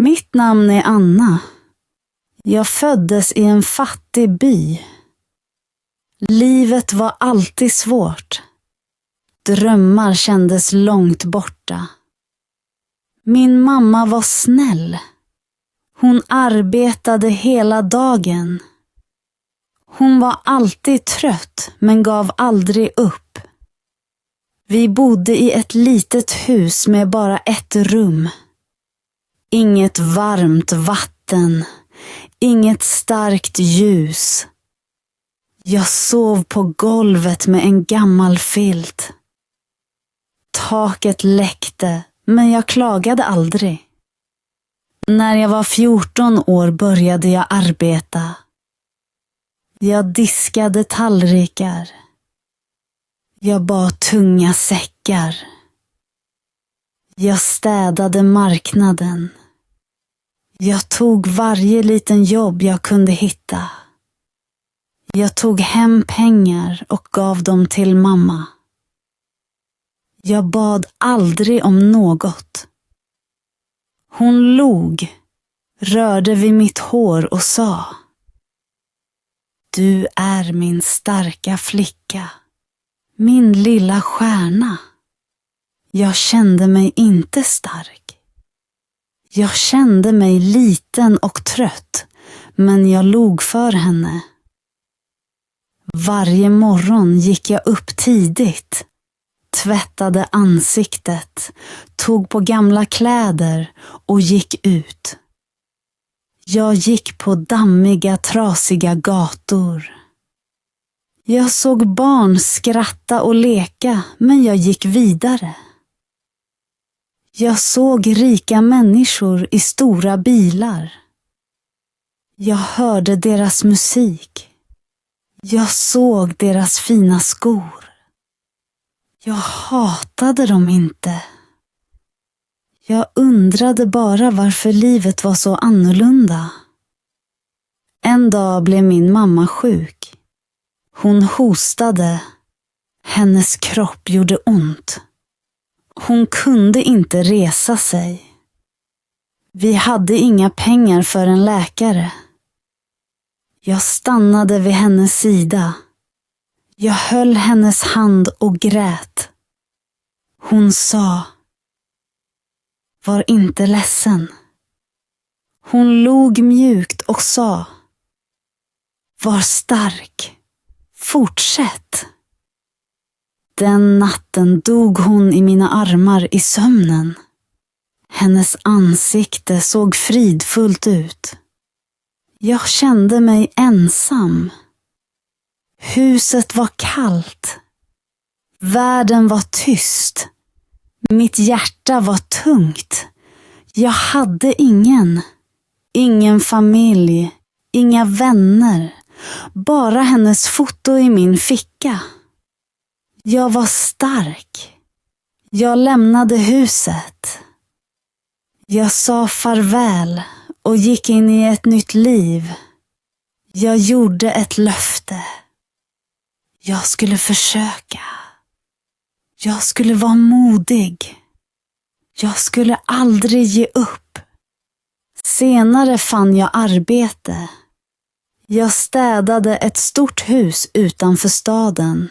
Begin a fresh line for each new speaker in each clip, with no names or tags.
Mitt namn är Anna. Jag föddes i en fattig by. Livet var alltid svårt. Drömmar kändes långt borta. Min mamma var snäll. Hon arbetade hela dagen. Hon var alltid trött men gav aldrig upp. Vi bodde i ett litet hus med bara ett rum. Inget varmt vatten, inget starkt ljus. Jag sov på golvet med en gammal filt. Taket läckte, men jag klagade aldrig. När jag var 14 år började jag arbeta. Jag diskade tallrikar. Jag bar tunga säckar. Jag städade marknaden. Jag tog varje liten jobb jag kunde hitta. Jag tog hem pengar och gav dem till mamma. Jag bad aldrig om något. Hon log, rörde vid mitt hår och sa: Du är min starka flicka, min lilla stjärna. Jag kände mig inte stark. Jag kände mig liten och trött, men jag log för henne. Varje morgon gick jag upp tidigt, tvättade ansiktet, tog på gamla kläder och gick ut. Jag gick på dammiga, trasiga gator. Jag såg barn skratta och leka, men jag gick vidare. Jag såg rika människor i stora bilar. Jag hörde deras musik. Jag såg deras fina skor. Jag hatade dem inte. Jag undrade bara varför livet var så annorlunda. En dag blev min mamma sjuk. Hon hostade. Hennes kropp gjorde ont. Hon kunde inte resa sig. Vi hade inga pengar för en läkare. Jag stannade vid hennes sida. Jag höll hennes hand och grät. Hon sa: Var inte ledsen. Hon log mjukt och sa: Var stark. Fortsätt. Den natten dog hon i mina armar i sömnen. Hennes ansikte såg fridfullt ut. Jag kände mig ensam. Huset var kallt. Världen var tyst. Mitt hjärta var tungt. Jag hade ingen familj, inga vänner, bara hennes foto i min ficka. Jag var stark. Jag lämnade huset. Jag sa farväl och gick in i ett nytt liv. Jag gjorde ett löfte. Jag skulle försöka. Jag skulle vara modig. Jag skulle aldrig ge upp. Senare fann jag arbete. Jag städade ett stort hus utanför staden.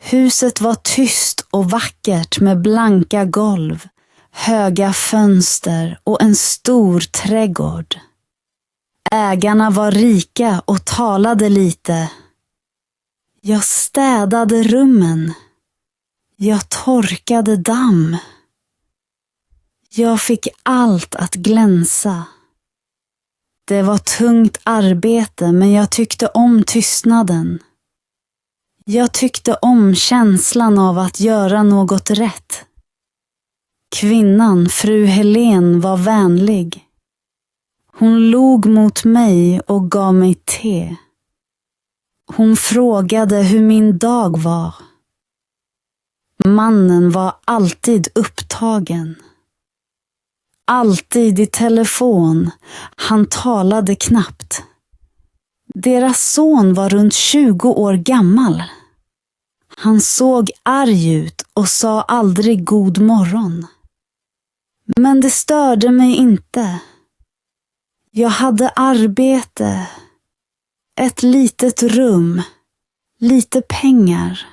Huset var tyst och vackert med blanka golv, höga fönster och en stor trädgård. Ägarna var rika och talade lite. Jag städade rummen. Jag torkade damm. Jag fick allt att glänsa. Det var tungt arbete, men jag tyckte om tystnaden. Jag tyckte om känslan av att göra något rätt. Kvinnan, fru Helen, var vänlig. Hon log mot mig och gav mig te. Hon frågade hur min dag var. Mannen var alltid upptagen. Alltid i telefon. Han talade knappt. Deras son var runt 20 år gammal. Han såg arg ut och sa aldrig god morgon. Men det störde mig inte. Jag hade arbete, ett litet rum, lite pengar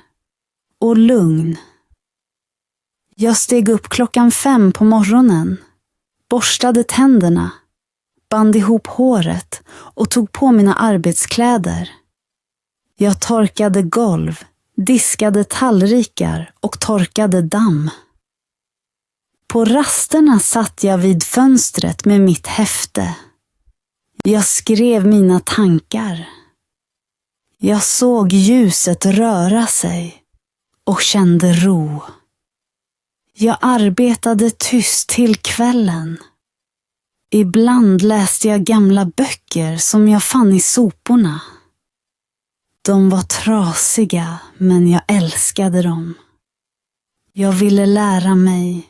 och lugn. Jag steg upp 5:00 på morgonen, borstade tänderna, band ihop håret och tog på mina arbetskläder. Jag torkade golv, diskade tallrikar och torkade damm. På rasterna satt jag vid fönstret med mitt häfte. Jag skrev mina tankar. Jag såg ljuset röra sig och kände ro. Jag arbetade tyst till kvällen. Ibland läste jag gamla böcker som jag fann i soporna. De var trasiga, men jag älskade dem. Jag ville lära mig.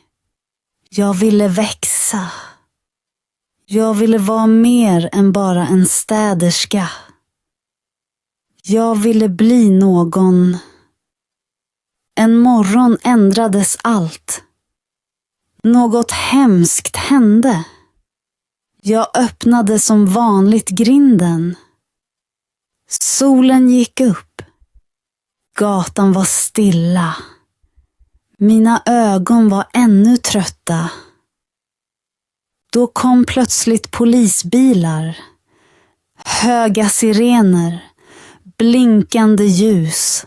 Jag ville växa. Jag ville vara mer än bara en städerska. Jag ville bli någon. En morgon ändrades allt. Något hemskt hände. Jag öppnade som vanligt grinden. Solen gick upp. Gatan var stilla. Mina ögon var ännu trötta. Då kom plötsligt polisbilar. Höga sirener. Blinkande ljus.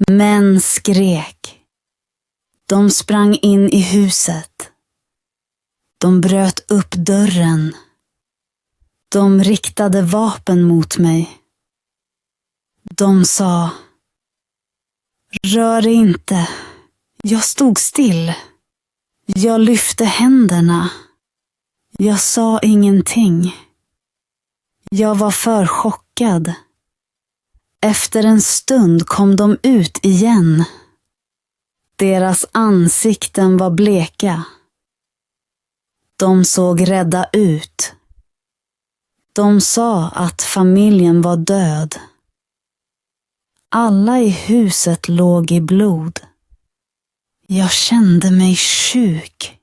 Män skrek. De sprang in i huset. De bröt upp dörren. De riktade vapen mot mig. De sa: rör inte. Jag stod still. Jag lyfte händerna. Jag sa ingenting. Jag var för chockad. Efter en stund kom de ut igen. Deras ansikten var bleka. De såg rädda ut. De sa att familjen var död. Alla i huset låg i blod. Jag kände mig sjuk.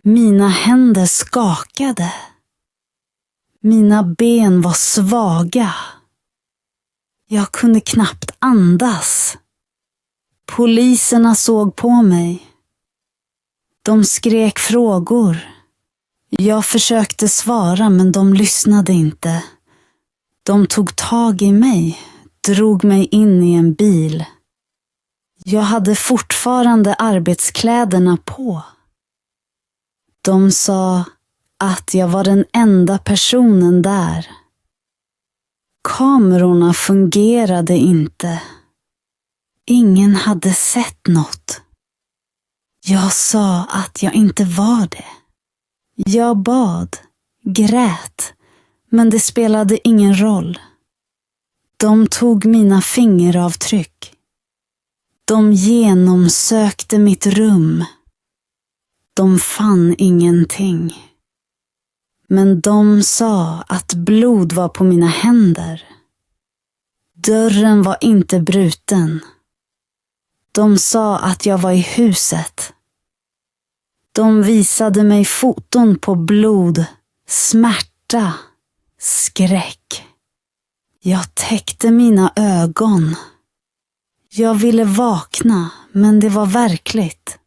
Mina händer skakade. Mina ben var svaga. Jag kunde knappt andas. Poliserna såg på mig. De skrek frågor. Jag försökte svara, men de lyssnade inte. De tog tag i mig, drog mig in i en bil. Jag hade fortfarande arbetskläderna på. De sa att jag var den enda personen där. Kamerorna fungerade inte. Ingen hade sett något. Jag sa att jag inte var det. Jag bad, grät, men det spelade ingen roll. De tog mina fingeravtryck. De genomsökte mitt rum. De fann ingenting. Men de sa att blod var på mina händer. Dörren var inte bruten. De sa att jag var i huset. De visade mig foton på blod, smärta, skräck. Jag täckte mina ögon. Jag ville vakna, men det var verkligt.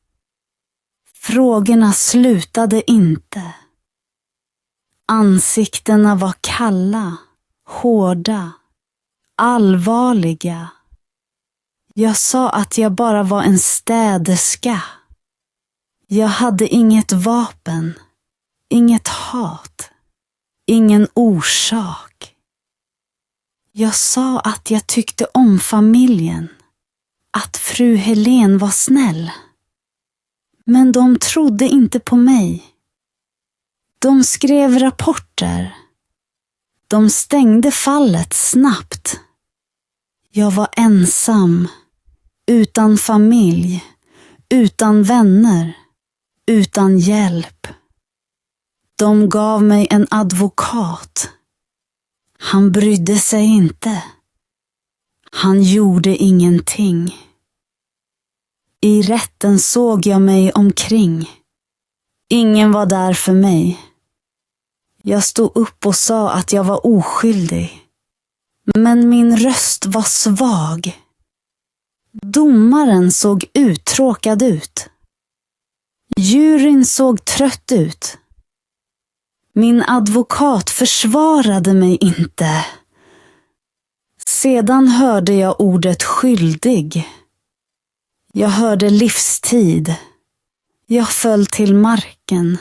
Frågorna slutade inte. Ansiktena var kalla, hårda, allvarliga. Jag sa att jag bara var en städerska. Jag hade inget vapen, inget hat, ingen orsak. Jag sa att jag tyckte om familjen, att fru Helen var snäll. Men de trodde inte på mig. De skrev rapporter. De stängde fallet snabbt. Jag var ensam, utan familj, utan vänner, utan hjälp. De gav mig en advokat. Han brydde sig inte. Han gjorde ingenting. I rätten såg jag mig omkring. Ingen var där för mig. Jag stod upp och sa att jag var oskyldig. Men min röst var svag. Domaren såg uttråkad ut. Juryn såg trött ut. Min advokat försvarade mig inte. Sedan hörde jag ordet skyldig. Jag hörde livstid. Jag föll till marken.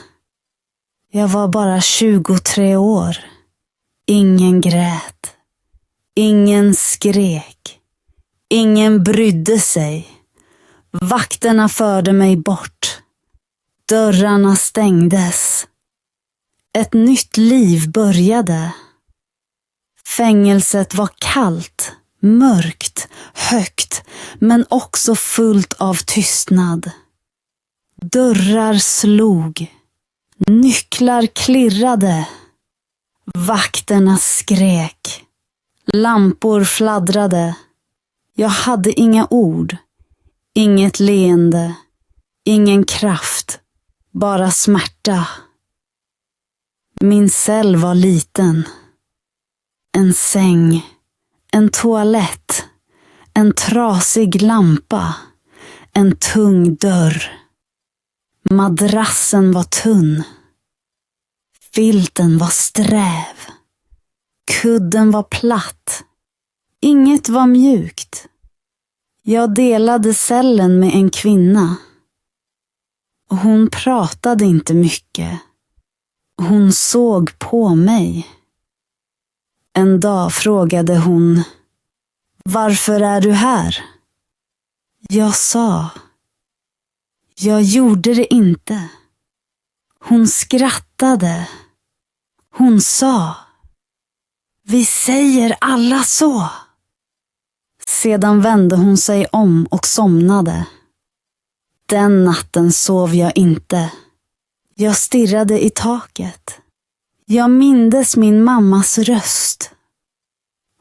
Jag var bara 23 år. Ingen grät. Ingen skrek. Ingen brydde sig. Vakterna förde mig bort. Dörrarna stängdes. Ett nytt liv började. Fängelset var kallt, mörkt, högt, men också fullt av tystnad. Dörrar slog. Nycklar klirrade. Vakterna skrek. Lampor fladdrade. Jag hade inga ord. Inget leende. Ingen kraft. Bara smärta. Min cell var liten. En säng. En toalett. En trasig lampa. En tung dörr. Madrassen var tunn. Filten var sträv. Kudden var platt. Inget var mjukt. Jag delade cellen med en kvinna. Hon pratade inte mycket. Hon såg på mig. En dag frågade hon: "Varför är du här?" Jag sa: "Jag gjorde det inte." Hon skrattade. Hon sa: "Vi säger alla så." Sedan vände hon sig om och somnade. Den natten sov jag inte. Jag stirrade i taket. Jag mindes min mammas röst.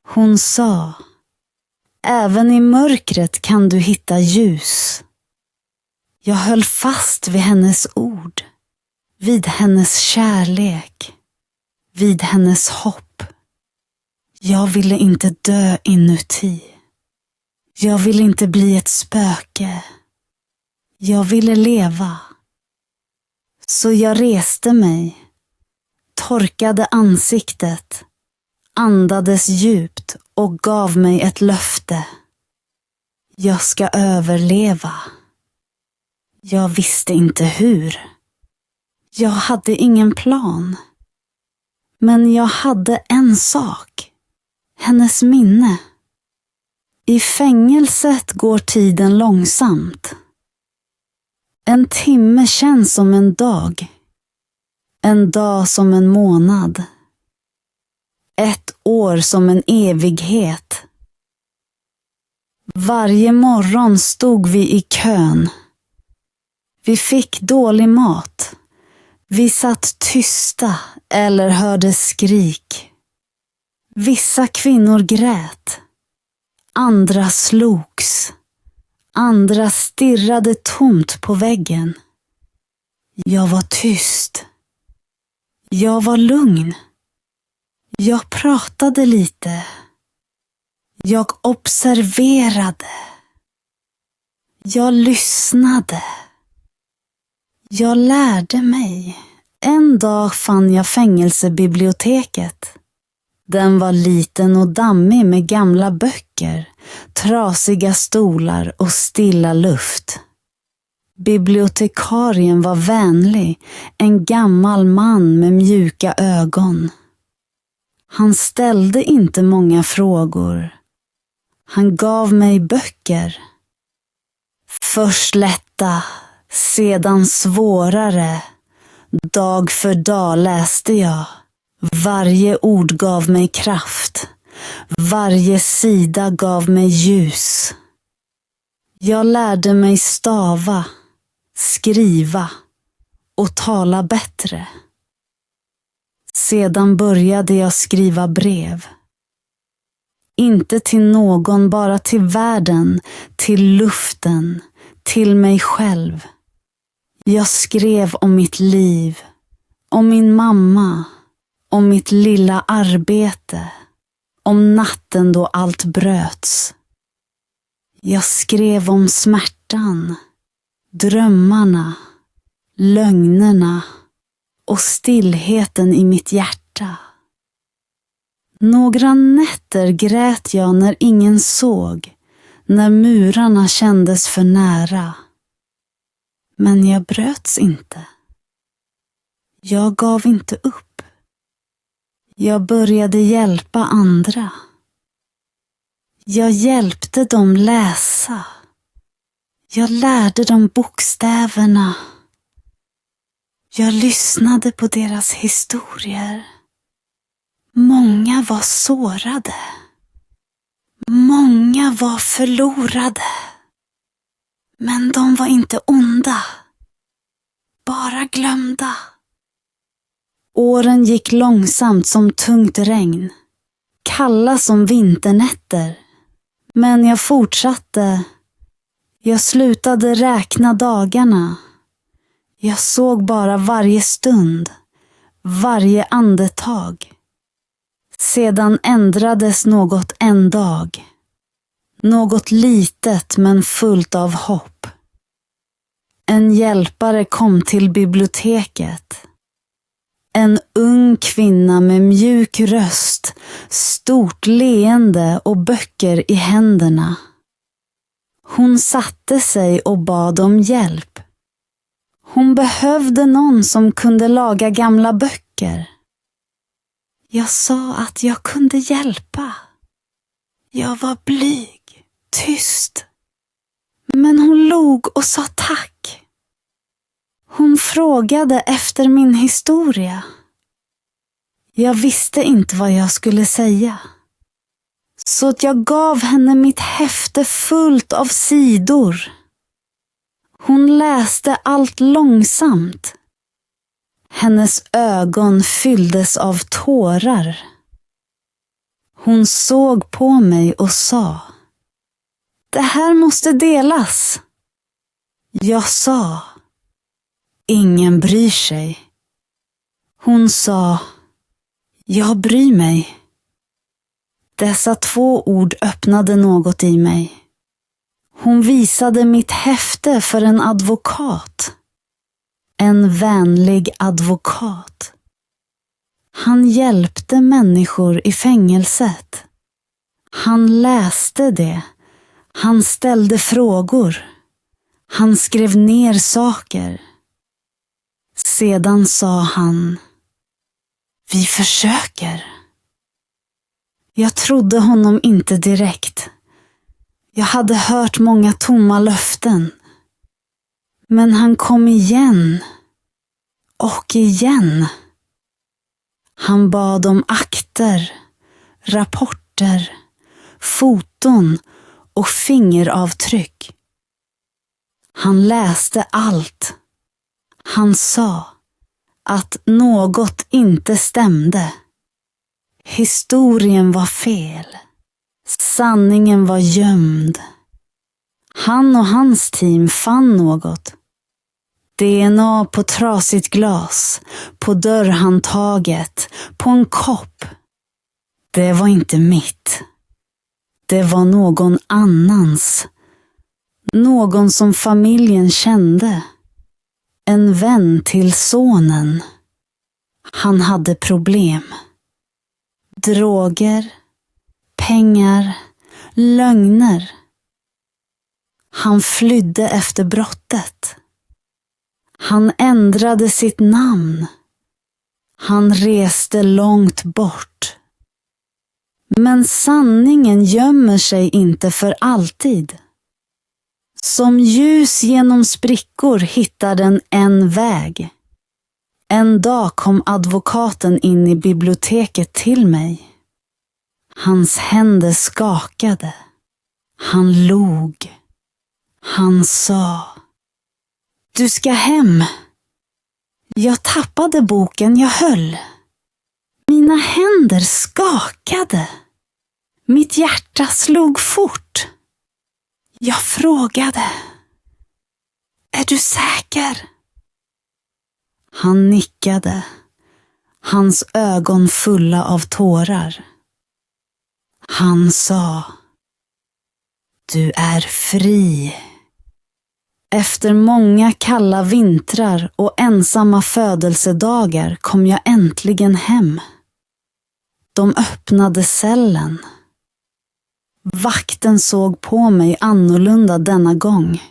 Hon sa: "Även i mörkret kan du hitta ljus." Jag höll fast vid hennes ord, vid hennes kärlek, vid hennes hopp. Jag ville inte dö inuti. Jag ville inte bli ett spöke. Jag ville leva. Så jag reste mig, torkade ansiktet, andades djupt och gav mig ett löfte. Jag ska överleva. Jag visste inte hur. Jag hade ingen plan. Men jag hade en sak. Hennes minne. I fängelset går tiden långsamt. En timme känns som en dag. En dag som en månad. Ett år som en evighet. Varje morgon stod vi i kön. Vi fick dålig mat. Vi satt tysta eller hörde skrik. Vissa kvinnor grät. Andra slogs. Andra stirrade tomt på väggen. Jag var tyst. Jag var lugn. Jag pratade lite. Jag observerade. Jag lyssnade. Jag lärde mig. En dag fann jag fängelsebiblioteket. Den var liten och dammig med gamla böcker, trasiga stolar och stilla luft. Bibliotekarien var vänlig, en gammal man med mjuka ögon. Han ställde inte många frågor. Han gav mig böcker. Först lätta, sedan svårare. Dag för dag läste jag. Varje ord gav mig kraft. Varje sida gav mig ljus. Jag lärde mig stava, skriva och tala bättre. Sedan började jag skriva brev. Inte till någon, bara till världen, till luften, till mig själv. Jag skrev om mitt liv, om min mamma, om mitt lilla arbete, om natten då allt bröts. Jag skrev om smärtan, drömmarna, lögnerna och stillheten i mitt hjärta. Några nätter grät jag när ingen såg, när murarna kändes för nära. Men jag bröts inte. Jag gav inte upp. Jag började hjälpa andra. Jag hjälpte dem läsa. Jag lärde dem bokstäverna. Jag lyssnade på deras historier. Många var sårade. Många var förlorade. Men de var inte onda. Bara glömda. Åren gick långsamt som tungt regn. Kalla som vinternätter. Men jag fortsatte. Jag slutade räkna dagarna. Jag såg bara varje stund. Varje andetag. Sedan ändrades något en dag. Något litet men fullt av hopp. En hjälpare kom till biblioteket. En ung kvinna med mjuk röst, stort leende och böcker i händerna. Hon satte sig och bad om hjälp. Hon behövde någon som kunde laga gamla böcker. Jag sa att jag kunde hjälpa. Jag var blyg, tyst. Men hon log och sa tack. Hon frågade efter min historia. Jag visste inte vad jag skulle säga. Så att jag gav henne mitt häfte fullt av sidor. Hon läste allt långsamt. Hennes ögon fylldes av tårar. Hon såg på mig och sa: "Det här måste delas." Jag sa: "Ingen bryr sig." Hon sa: "Jag bryr mig." Dessa 2 ord öppnade något i mig. Hon visade mitt häfte för en advokat. En vänlig advokat. Han hjälpte människor i fängelset. Han läste det. Han ställde frågor. Han skrev ner saker. Sedan sa han: "Vi försöker." Jag trodde honom inte direkt. Jag hade hört många tomma löften. Men han kom igen. Och igen. Han bad om akter, rapporter, foton och fingeravtryck. Han läste allt. Han sa att något inte stämde. Historien var fel. Sanningen var gömd. Han och hans team fann något. DNA på trasigt glas, på dörrhandtaget, på en kopp. Det var inte mitt. Det var någon annans. Någon som familjen kände. En vän till sonen. Han hade problem. Droger, pengar, lögner. Han flydde efter brottet. Han ändrade sitt namn. Han reste långt bort. Men sanningen gömmer sig inte för alltid. Som ljus genom sprickor hittar den en väg. En dag kom advokaten in i biblioteket till mig. Hans händer skakade. Han log. Han sa: "Du ska hem." Jag tappade boken jag höll. Mina händer skakade. Mitt hjärta slog fort. Jag frågade: "Är du säker?" Han nickade, hans ögon fulla av tårar. Han sa: Du är fri. Efter många kalla vintrar och ensamma födelsedagar kom jag äntligen hem. De öppnade cellen. Vakten såg på mig annorlunda denna gång.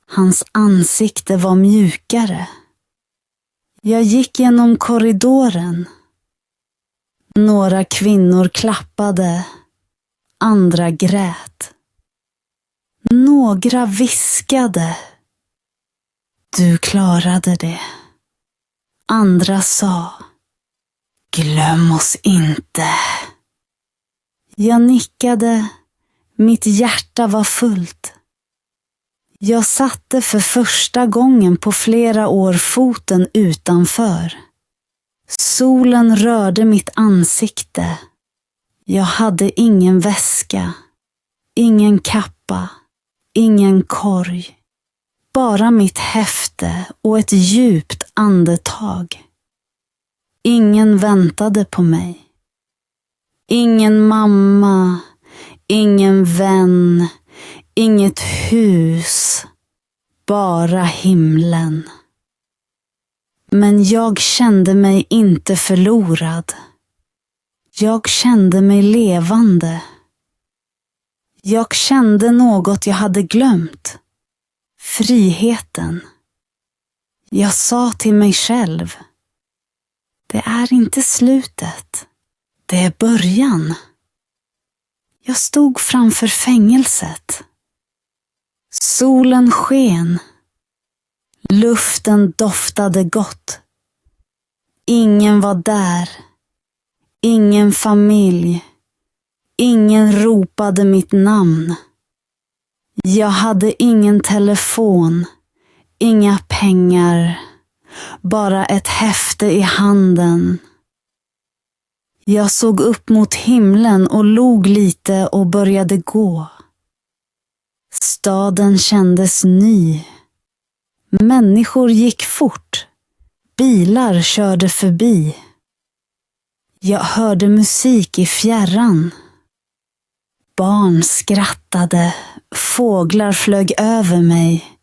Hans ansikte var mjukare. Jag gick genom korridoren. Några kvinnor klappade, andra grät. Några viskade: Du klarade det. Andra sa: Glöm oss inte. Jag nickade, mitt hjärta var fullt. Jag satte för första gången på flera år foten utanför. Solen rörde mitt ansikte. Jag hade ingen väska, ingen kappa, ingen korg. Bara mitt häfte och ett djupt andetag. Ingen väntade på mig. Ingen mamma, ingen vän, inget hus, bara himlen. Men jag kände mig inte förlorad. Jag kände mig levande. Jag kände något jag hade glömt. Friheten. Jag sa till mig själv: Det är inte slutet. Det är början. Jag stod framför fängelset. Solen sken. Luften doftade gott. Ingen var där. Ingen familj. Ingen ropade mitt namn. Jag hade ingen telefon. Inga pengar. Bara ett häfte i handen. Jag såg upp mot himlen och log lite och började gå. Staden kändes ny. Människor gick fort. Bilar körde förbi. Jag hörde musik i fjärran. Barn skrattade. Fåglar flög över mig.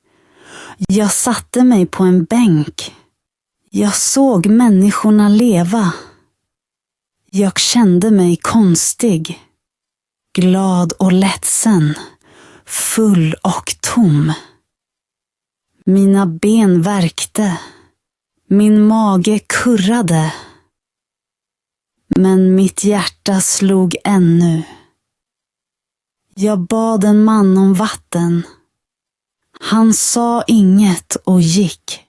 Jag satte mig på en bänk. Jag såg människorna leva. Jag kände mig konstig. Glad och ledsen. Full och tom. Mina ben värkte. Min mage kurrade. Men mitt hjärta slog ännu. Jag bad en man om vatten. Han sa inget och gick.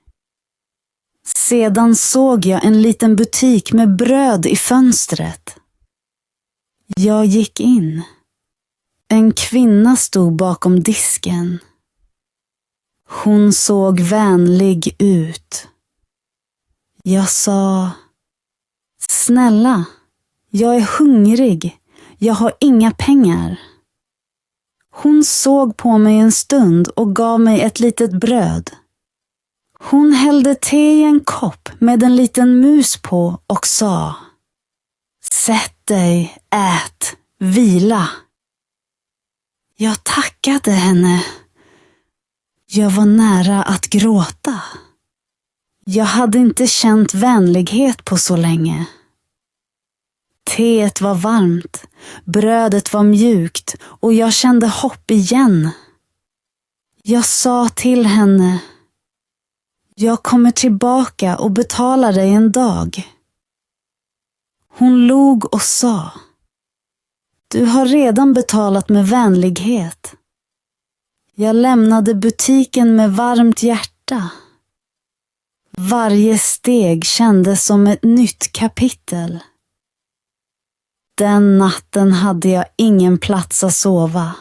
Sedan såg jag en liten butik med bröd i fönstret. Jag gick in. En kvinna stod bakom disken. Hon såg vänlig ut. Jag sa: Snälla, jag är hungrig. Jag har inga pengar. Hon såg på mig en stund och gav mig ett litet bröd. Hon hällde te i en kopp med en liten mus på och sa: Sätt dig, ät, vila. Jag tackade henne. Jag var nära att gråta. Jag hade inte känt vänlighet på så länge. Teet var varmt, brödet var mjukt och jag kände hopp igen. Jag sa till henne: Jag kommer tillbaka och betalar dig en dag. Hon log och sa: Du har redan betalat med vänlighet. Jag lämnade butiken med varmt hjärta. Varje steg kändes som ett nytt kapitel. Den natten hade jag ingen plats att sova.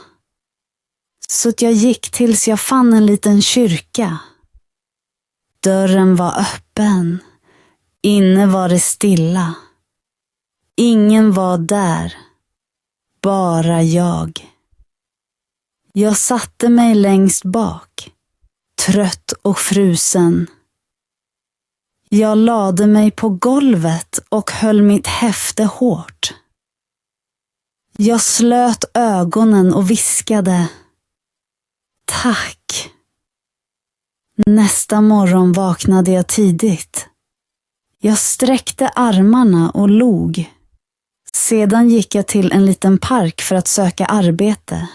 Så jag gick tills jag fann en liten kyrka. Dörren var öppen. Inne var det stilla. Ingen var där. Bara jag. Jag satte mig längst bak. Trött och frusen. Jag lade mig på golvet och höll mitt häfte hårt. Jag slöt ögonen och viskade: tack. Nästa morgon vaknade jag tidigt. Jag sträckte armarna och log. Sedan gick jag till en liten park för att söka arbete.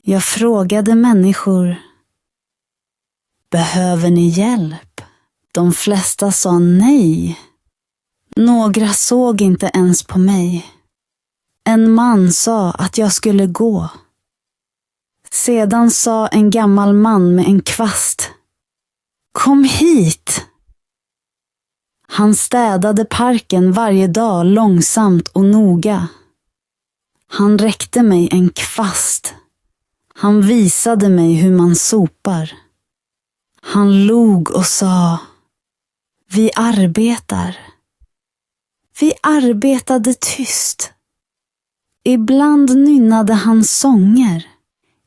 Jag frågade människor: behöver ni hjälp? De flesta sa nej. Några såg inte ens på mig. En man sa att jag skulle gå. Sedan sa en gammal man med en kvast: kom hit! Han städade parken varje dag långsamt och noga. Han räckte mig en kvast. Han visade mig hur man sopar. Han log och sa: vi arbetar. Vi arbetade tyst. Ibland nynnade han sånger.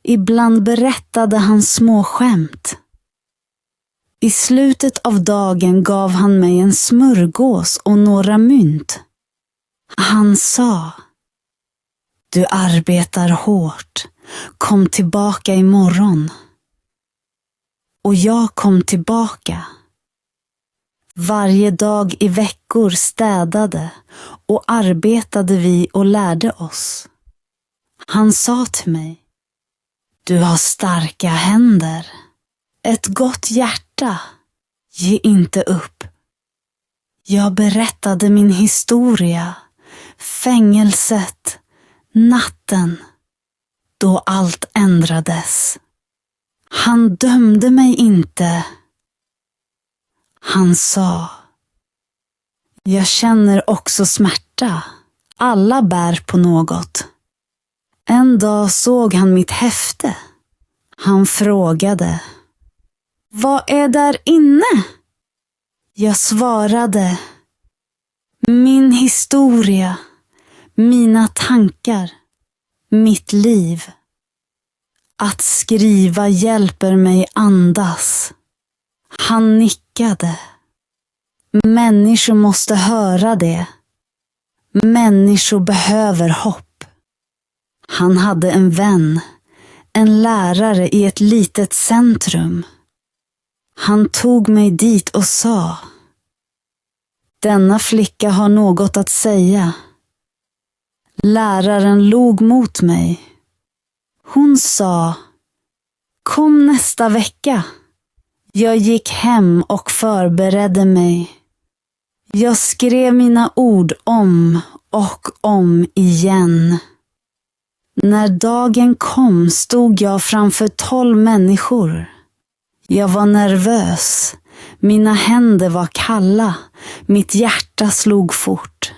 Ibland berättade han små skämt. I slutet av dagen gav han mig en smörgås och några mynt. Han sa: du arbetar hårt. Kom tillbaka imorgon. Och jag kom tillbaka. Varje dag i veckor städade och arbetade vi och lärde oss. Han sa till mig: du har starka händer. Ett gott hjärta. Ge inte upp. Jag berättade min historia. Fängelset. Natten. Då allt ändrades. Han dömde mig inte. Han sa: jag känner också smärta. Alla bär på något. En dag såg han mitt häfte. Han frågade: vad är där inne? Jag svarade: min historia, mina tankar, mitt liv. Att skriva hjälper mig andas. Han nickade. Människor måste höra det. Människor behöver hopp. Han hade en vän, en lärare i ett litet centrum. Han tog mig dit och sa: denna flicka har något att säga. Läraren log mot mig. Hon sa: kom nästa vecka. Jag gick hem och förberedde mig. Jag skrev mina ord om och om igen. När dagen kom stod jag framför 12 människor. Jag var nervös. Mina händer var kalla. Mitt hjärta slog fort.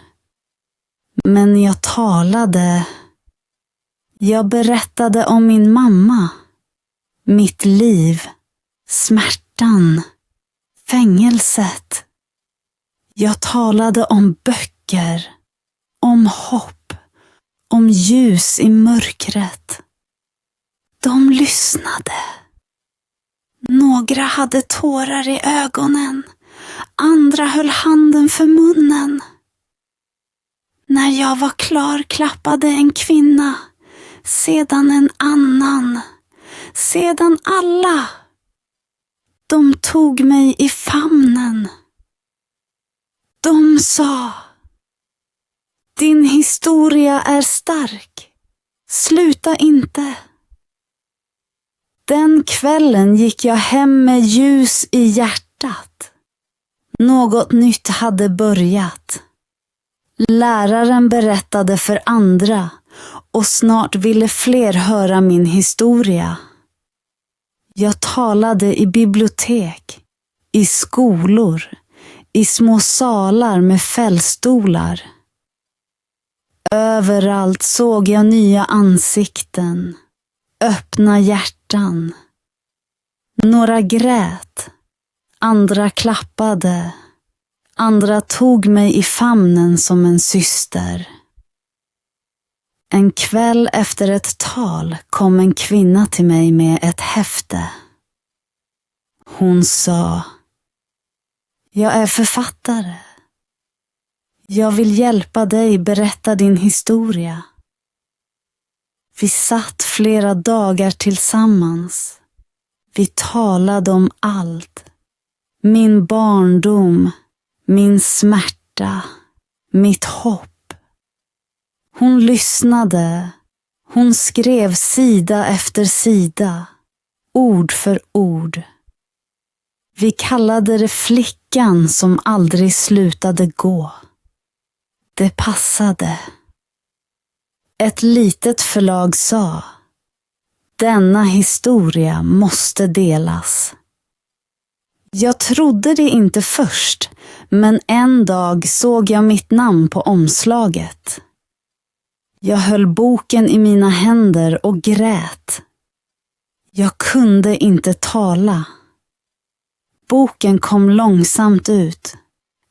Men jag talade. Jag berättade om min mamma. Mitt liv. Smärtan. Fängelset. Jag talade om böcker. Om hopp. Om ljus i mörkret. De lyssnade. Några hade tårar i ögonen. Andra höll handen för munnen. När jag var klar klappade en kvinna. Sedan en annan. Sedan alla. De tog mig i famnen. De sa: din historia är stark. Sluta inte. Den kvällen gick jag hem med ljus i hjärtat. Något nytt hade börjat. Läraren berättade för andra och snart ville fler höra min historia. Jag talade i bibliotek, i skolor, i små salar med fällstolar. Överallt såg jag nya ansikten, öppna hjärtan. Några grät, andra klappade, andra tog mig i famnen som en syster. En kväll efter ett tal kom en kvinna till mig med ett häfte. Hon sa: Jag är författare. Jag vill hjälpa dig berätta din historia. Vi satt flera dagar tillsammans. Vi talade om allt. Min barndom, min smärta, mitt hopp. Hon lyssnade. Hon skrev sida efter sida, ord för ord. Vi kallade det flickan som aldrig slutade gå. Det passade. Ett litet förlag sa: denna historia måste delas. Jag trodde det inte först, men en dag såg jag mitt namn på omslaget. Jag höll boken i mina händer och grät. Jag kunde inte tala. Boken kom långsamt ut,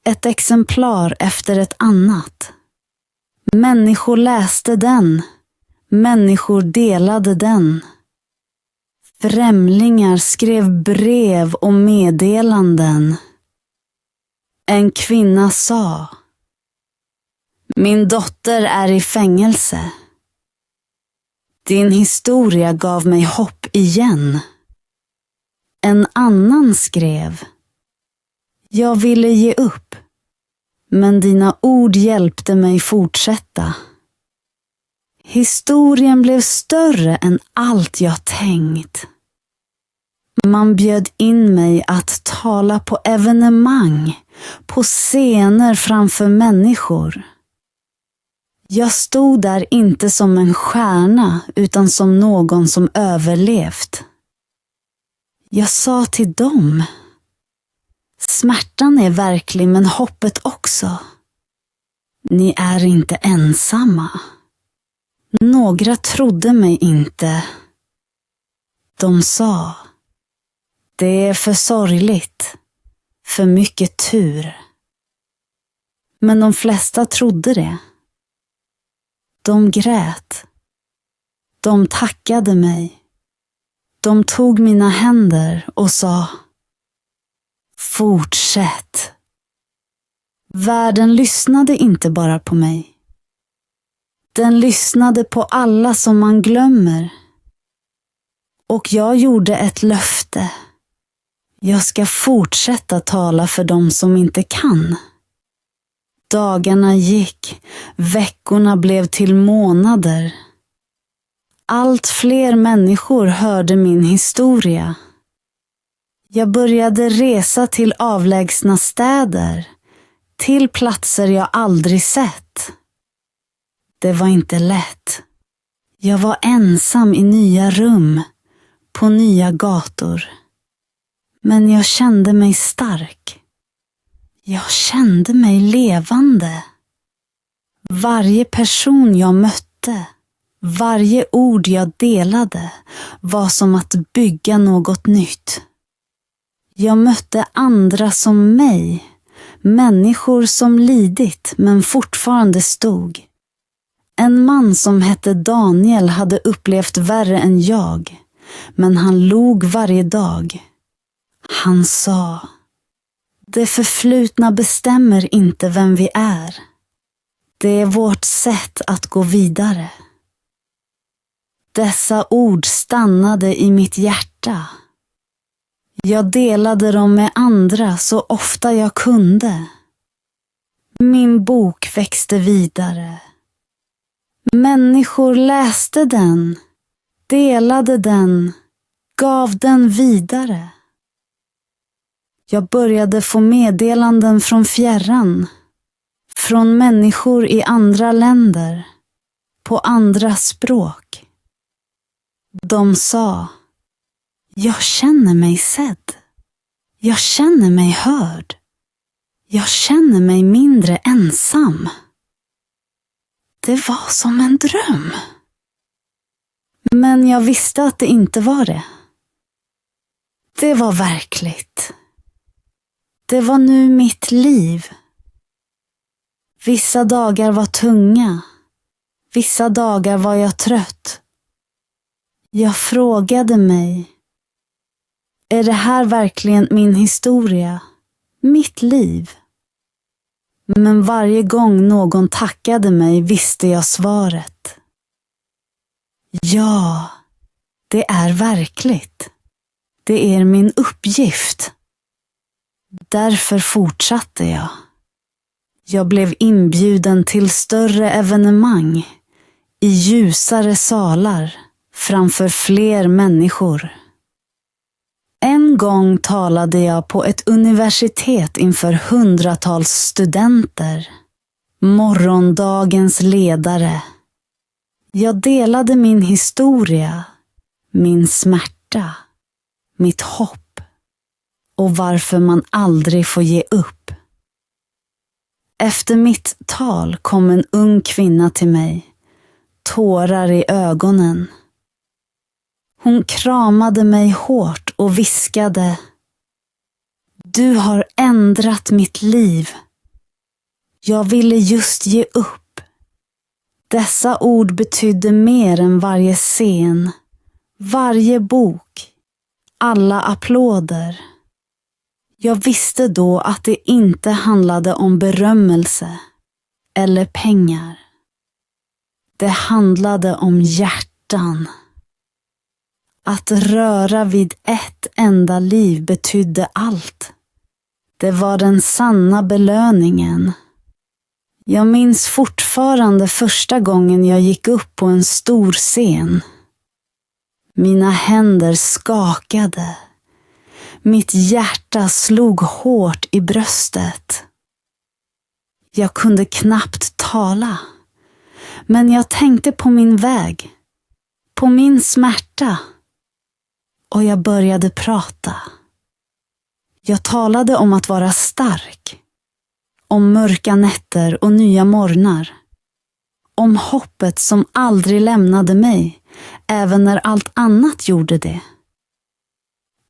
ett exemplar efter ett annat. Människor läste den. Människor delade den. Främlingar skrev brev och meddelanden. En kvinna sa: min dotter är i fängelse. Din historia gav mig hopp igen. En annan skrev: jag ville ge upp, men dina ord hjälpte mig fortsätta. Historien blev större än allt jag tänkt. Man bjöd in mig att tala på evenemang, på scener framför människor. Jag stod där inte som en stjärna utan som någon som överlevt. Jag sa till dem: smärtan är verklig, men hoppet också. Ni är inte ensamma. Några trodde mig inte. De sa: det är för sorgligt, för mycket tur. Men de flesta trodde det. De grät. De tackade mig. De tog mina händer och sa: fortsätt. Världen lyssnade inte bara på mig. Den lyssnade på alla som man glömmer. Och jag gjorde ett löfte. Jag ska fortsätta tala för dem som inte kan. Dagarna gick, veckorna blev till månader. Allt fler människor hörde min historia. Jag började resa till avlägsna städer, till platser jag aldrig sett. Det var inte lätt. Jag var ensam i nya rum, på nya gator. Men jag kände mig stark. Jag kände mig levande. Varje person jag mötte, varje ord jag delade var som att bygga något nytt. Jag mötte andra som mig, människor som lidit men fortfarande stod. En man som hette Daniel hade upplevt värre än jag, men han log varje dag. Han sa: det förflutna bestämmer inte vem vi är. Det är vårt sätt att gå vidare. Dessa ord stannade i mitt hjärta. Jag delade dem med andra så ofta jag kunde. Min bok växte vidare. Människor läste den, delade den, gav den vidare. Jag började få meddelanden från fjärran, från människor i andra länder, på andra språk. De sa: jag känner mig sedd. Jag känner mig hörd. Jag känner mig mindre ensam. Det var som en dröm. Men jag visste att det inte var det. Det var verkligt. Det var nu mitt liv. Vissa dagar var tunga. Vissa dagar var jag trött. Jag frågade mig: är det här verkligen min historia? Mitt liv. Men varje gång någon tackade mig visste jag svaret. Ja, det är verkligt. Det är min uppgift. Därför fortsatte jag. Jag blev inbjuden till större evenemang, i ljusare salar, framför fler människor. En gång talade jag på ett universitet inför hundratals studenter. Morgondagens ledare. Jag delade min historia, min smärta, mitt hopp och varför man aldrig får ge upp. Efter mitt tal kom en ung kvinna till mig, tårar i ögonen. Hon kramade mig hårt och viskade: Du har ändrat mitt liv. Jag ville just ge upp. Dessa ord betydde mer än varje scen, varje bok, alla applåder. Jag visste då att det inte handlade om berömmelse eller pengar. Det handlade om hjärtan. Att röra vid ett enda liv betydde allt. Det var den sanna belöningen. Jag minns fortfarande första gången jag gick upp på en stor scen. Mina händer skakade. Mitt hjärta slog hårt i bröstet. Jag kunde knappt tala. Men jag tänkte på min väg, på min smärta. Och jag började prata. Jag talade om att vara stark. Om mörka nätter och nya morgnar. Om hoppet som aldrig lämnade mig, även när allt annat gjorde det.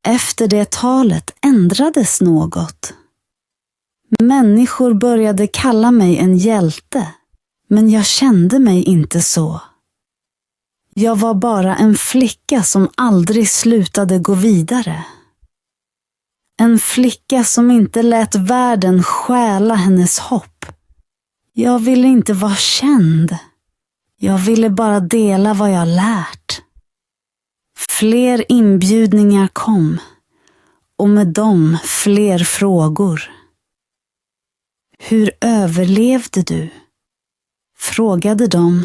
Efter det talet ändrades något. Människor började kalla mig en hjälte, men jag kände mig inte så. Jag var bara en flicka som aldrig slutade gå vidare. En flicka som inte lät världen stjäla hennes hopp. Jag ville inte vara känd. Jag ville bara dela vad jag lärt. Fler inbjudningar kom, och med dem fler frågor. Hur överlevde du? Frågade de.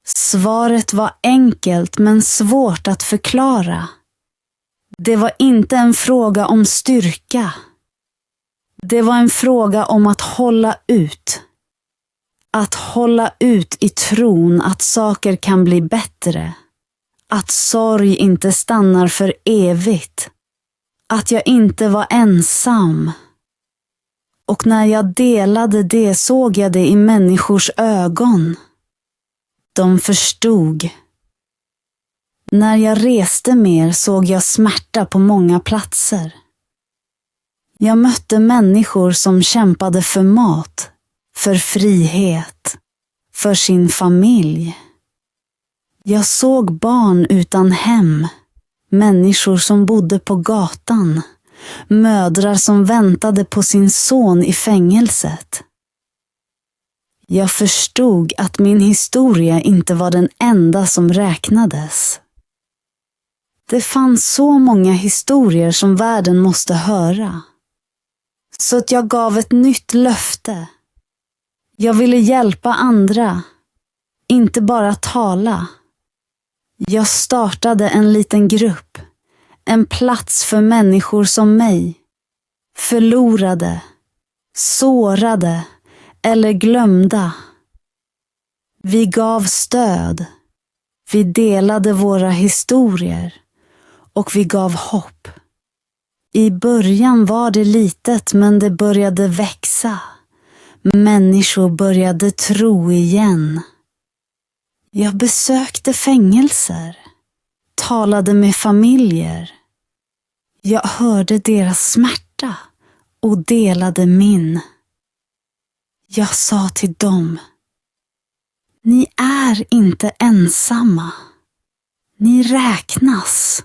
Svaret var enkelt men svårt att förklara. Det var inte en fråga om styrka. Det var en fråga om att hålla ut. Att hålla ut i tron att saker kan bli bättre. Att sorg inte stannar för evigt. Att jag inte var ensam. Och när jag delade det såg jag det i människors ögon. De förstod. När jag reste mer såg jag smärta på många platser. Jag mötte människor som kämpade för mat, för frihet, för sin familj. Jag såg barn utan hem, människor som bodde på gatan, mödrar som väntade på sin son i fängelset. Jag förstod att min historia inte var den enda som räknades. Det fanns så många historier som världen måste höra. Så att jag gav ett nytt löfte. Jag ville hjälpa andra, inte bara tala. Jag startade en liten grupp, en plats för människor som mig. Förlorade, sårade eller glömda. Vi gav stöd. Vi delade våra historier och vi gav hopp. I början var det litet men det började växa. Människor började tro igen. Jag besökte fängelser, talade med familjer. Jag hörde deras smärta och delade min. Jag sa till dem: ni är inte ensamma. Ni räknas.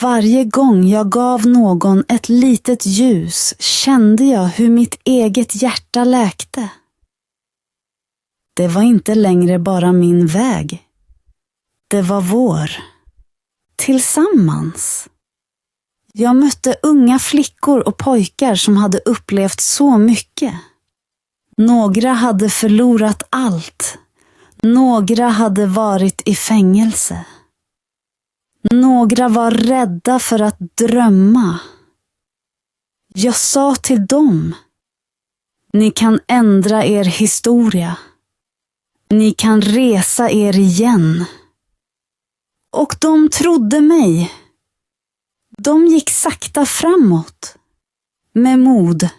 Varje gång jag gav någon ett litet ljus kände jag hur mitt eget hjärta läkte. Det var inte längre bara min väg. Det var vår. Tillsammans. Jag mötte unga flickor och pojkar som hade upplevt så mycket. Några hade förlorat allt. Några hade varit i fängelse. Några var rädda för att drömma. Jag sa till dem: ni kan ändra er historia. Ni kan resa er igen. Och de trodde mig. De gick sakta framåt. Med mod.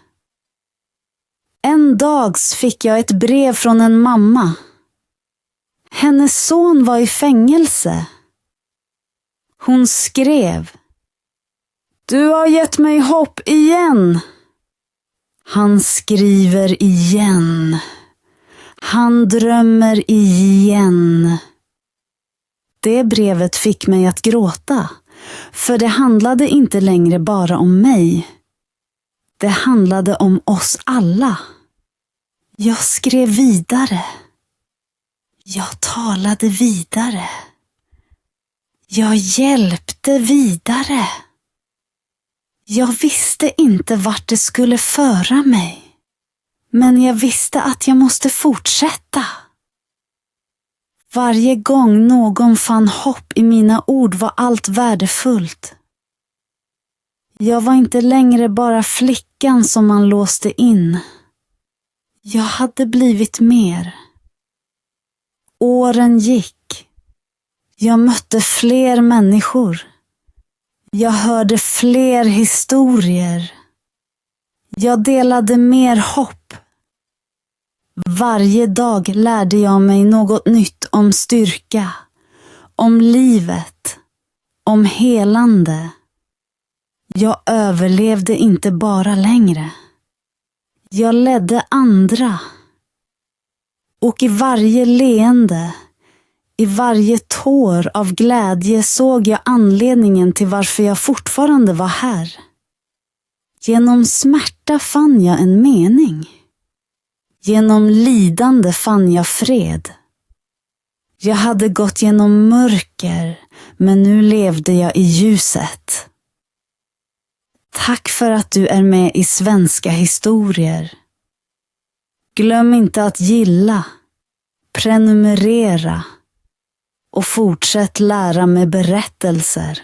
En dag fick jag ett brev från en mamma. Hennes son var i fängelse. Hon skrev: du har gett mig hopp igen. Han skriver igen. Han drömmer igen. Det brevet fick mig att gråta, för det handlade inte längre bara om mig. Det handlade om oss alla. Jag skrev vidare. Jag talade vidare. Jag hjälpte vidare. Jag visste inte vart det skulle föra mig. Men jag visste att jag måste fortsätta. Varje gång någon fann hopp i mina ord var allt värdefullt. Jag var inte längre bara flickan som man låste in. Jag hade blivit mer. Åren gick. Jag mötte fler människor. Jag hörde fler historier. Jag delade mer hopp. Varje dag lärde jag mig något nytt om styrka, om livet, om helande. Jag överlevde inte bara längre. Jag ledde andra. Och i varje leende, i varje tår av glädje såg jag anledningen till varför jag fortfarande var här. Genom smärta fann jag en mening. Genom lidande fann jag fred. Jag hade gått genom mörker, men nu levde jag i ljuset. Tack för att du är med i Svenska historier. Glöm inte att gilla, prenumerera och fortsätt lära med berättelser.